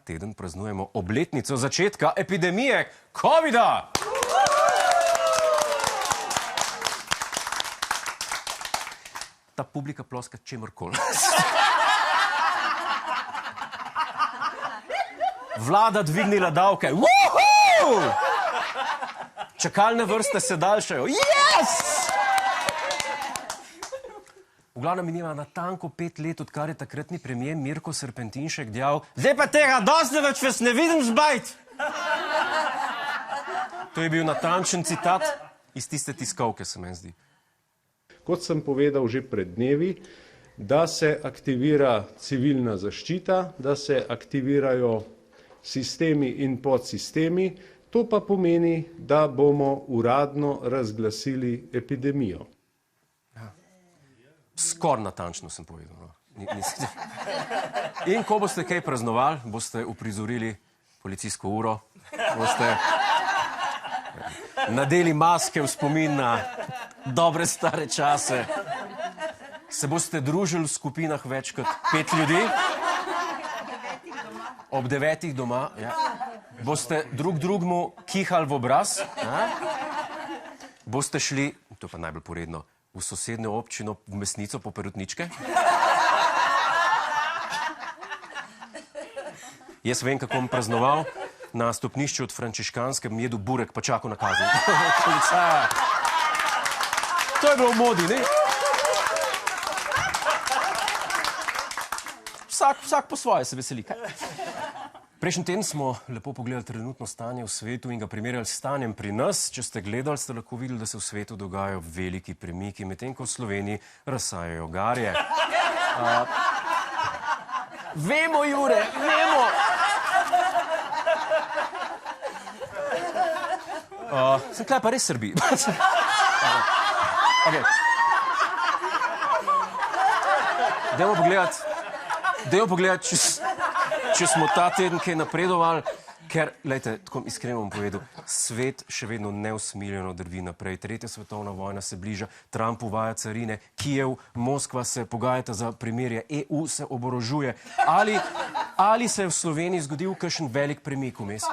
teden praznujemo obletnico začetka epidemije COVID-a. Ta publika ploska čemorkoli. Vlada dvignila davke. Čakalne vrste se daljšajo. Yes! V glavnem mineva natanko 5 let, odkar je takratni premijer Mirko Serpentinšek dejal: "Zdaj pa tega dosti več vas ne vidim zbajt." To je bil natančen citat iz tiste tiskovke, se meni zdi. Kot sem povedal že pred dnevi, da se aktivira civilna zaščita, da se aktivirajo sistemi in podsistemi, to pa pomeni, da bomo uradno razglasili epidemijo. Skoraj natančno sem povedal. No. In ko boste kaj praznovali, boste uprizorili policijsko uro, boste nadeli maske v spomin na dobre stare čase, se boste družili v skupinah več kot 5 ljudi, ob 9 doma, ja. Boste drug drugmu kihali v obraz, ja. Boste šli, to pa najbolj poredno, v sosednjo občino v mesnico po perutničke. Jaz vem, kako bom praznoval. Na stopnišču od Frančiškanskem jedu burek pa čakal na kazen. To je bilo v modi, ne? Vsak po svoje se veseli. Prejšnji teden smo lepo pogledali trenutno stanje v svetu in ga primerjali s stanjem pri nas. Če ste gledali, ste lahko videli, da se v svetu dogajajo veliki premiki, medtem ko v Sloveniji razsajajo garje. Vemo, Jure, vemo! Sem tukaj pa res Srbi. Okay. Dajmo pogledati, če smo ta teden kaj napredovali, ker, lejte, tako iskreno bom povedal, svet še vedno neusmiljeno drvi naprej. 3. svetovna vojna se bliža, Trump uvaja carine, Kijev, Moskva se pogajata za primirje, EU se oborožuje. Ali se je v Sloveniji zgodil kakšen velik premik vmes?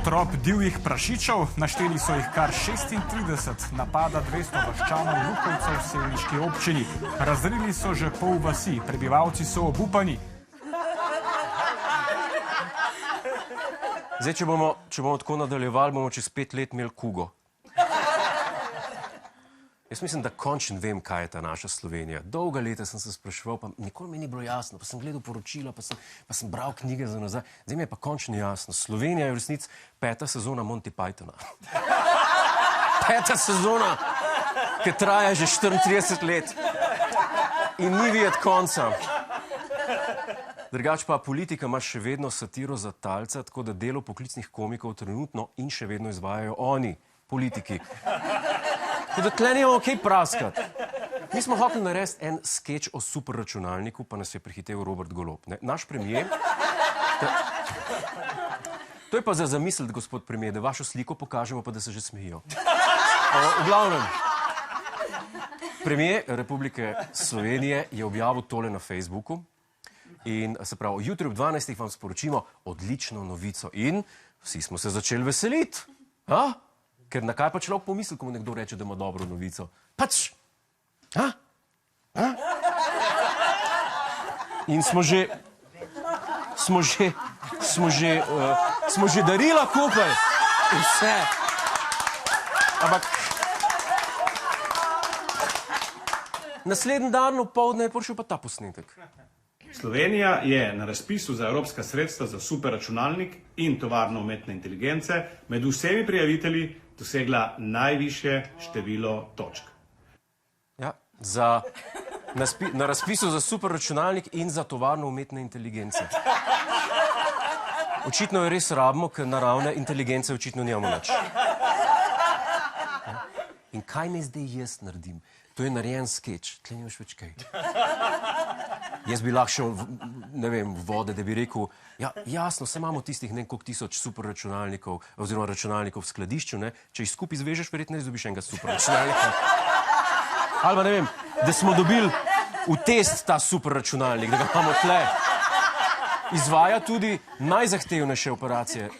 Trop divjih prašičev, našteli so jih kar 36, napada 200 vaščanov Lukovcev v sevniški občini. Razrili so že pol vasi, prebivalci so obupani. Zdaj, če bomo tako nadaljevali, bomo čez 5 let imeli kugo. Jaz mislim, da končno vem, kaj je ta naša Slovenija. Dolga leta sem se spraševal, pa nikoli mi ni bilo jasno, pa sem gledal poročila, pa sem bral knjige za nazaj. Zdaj mi je pa končno jasno. Slovenija je v resnici 5. sezona Monty Pythona. 5. sezona, ki traja že 34 let. In ni videti konca. Drugač pa politika ima še vedno satiro za talca, tako da delo poklicnih komikov trenutno in še vedno izvajajo oni, politiki. Tako da tle nimamo kaj praskati. Mi smo hoteli narediti en skeč o superračunalniku, pa nas je prehitel Robert Golob. Ne? Naš premier... To je pa za zamisliti, gospod premier, da vašo sliko pokažemo, pa da se že smejijo. V glavnem, premier Republike Slovenije je objavil tole na Facebooku. In se pravi, jutri ob 12. vam sporočimo odlično novico. In vsi smo se začeli veseliti. Ker na kaj pa človek pomisli, ko mu nekdo reče, da ima dobro novico? Pač! In smo že darila kupaj. Vse. Ampak naslednji dan opoldne je prišel pa ta posnetek. Slovenija je na razpisu za evropska sredstva za superračunalnik in tovarno umetne inteligence med vsemi prijavitelji dosegla najvišje število točk. Ja, na razpisu za superračunalnik in za tovarno umetne inteligence. Očitno je res rabimo, ker naravne inteligence očitno nimamo nič. In kaj naj zdaj jaz naredim? To je narejen skeč, tle nimaš več kaj. Jaz bi lahko šel, ne vem, v vode, da bi rekel, ja, jasno, se imamo tistih nekaj tisoč superračunalnikov oziroma računalnikov v skladišču, ne? Če jih skupaj zvežeš, verjetno ne izdobiš enega superračunalnika. Ali pa ne vem, da smo dobili v test ta superračunalnik, da ga imamo tle. izvaja tudi najzahtevnejše operacije.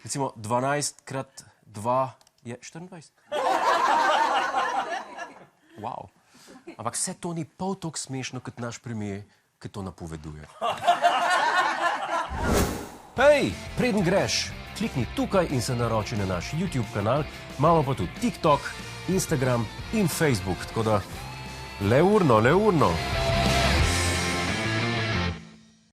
Recimo 12x2 je 24. Wow. Ampak vse to ni pol toliko smešno, kot naš premier, ki to napoveduje. Hej, preden greš, klikni tukaj in se naroči na naš YouTube kanal. Imamo pa tudi TikTok, Instagram in Facebook, tako da le urno.